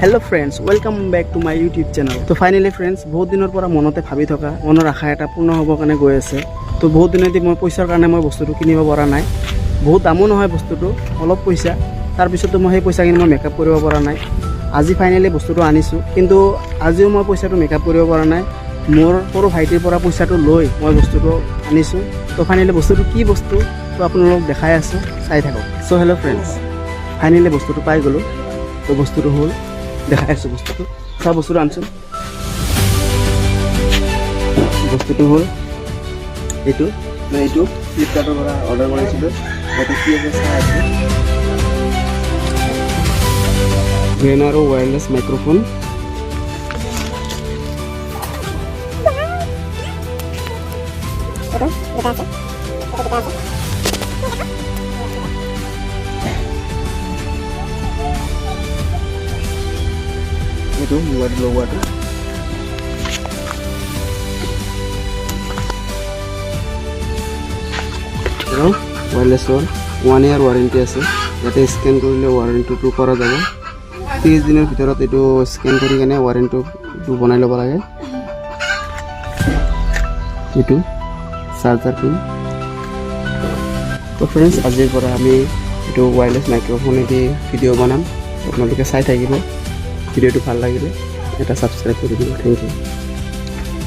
Hello friends welcome back to my YouTube channel. तो finally friends बहुत दिनर पर मनते भाबी थका मनर आशा এটা পূৰ্ণ হ'বৰ কাৰণে গৈ আছে। তো বহুত দিনেদি মই পইচাৰ কাৰণে মই বস্তুটো কিনিব পৰা নাই। বহুত দামো নহয় বস্তুটো, অলপ পইচা। তাৰ পিছতো মই সেই পইচাখিনি মই মেকআপ কৰিব পৰা নাই। আজি ফাইনেলি বস্তুটো আনিছোঁ, কিন্তু আজিও মই পইচাটো মেকআপ কৰিব পৰা নাই। মোৰ সৰু ভাইটিৰ পৰা পইচাটো লৈ মই বস্তুটো আনিছোঁ। তো ফাইনেলি বস্তুটো কি বস্তু তো আপোনালোকক দেখাই আছোঁ, চাই থাকক। সো হেল্ল' ফ্ৰেণ্ডছ, ফাইনেলি বস্তুটো পাই গ'লোঁ। তো বস্তুটো হ'ল দেখাই আছোঁ বস্তুটো। চোৱা বস্তুটো আনচোন। বস্তুটো হ'ল এইটো, মই এইটো ফ্লিপকাৰ্টৰ পৰা অৰ্ডাৰ কৰিছিলোঁ। ইয়াতে কি আছে চাই আছোঁ। গ্ৰেন আৰু ৱায়াৰলেছ মাইক্ৰফোন। itu buat লগোৱাটো আৰু ৱায়াৰলেছৰ 1 ইয়াৰ ৱাৰেণ্টি আছে। ইয়াতে স্কেন কৰিলে ৱাৰেণ্টিটো কৰা যাব। 30 দিনৰ ভিতৰত এইটো স্কেন কৰি কেনে ৱাৰেণ্টিটো বনাই ল'ব লাগে। এইটো চাৰ্জাৰ পিন। তো ফ্ৰেণ্ডছ, আজিৰ পৰা আমি এইটো ৱায়াৰলেছ মাইক্ৰফোনেদি ভিডিঅ' বনাম। আপোনালোকে চাই থাকিব। ভিডিঅ'টো ভাল লাগিলে এটা সাবস্ক্রাইব কৰি দিব। Thank U.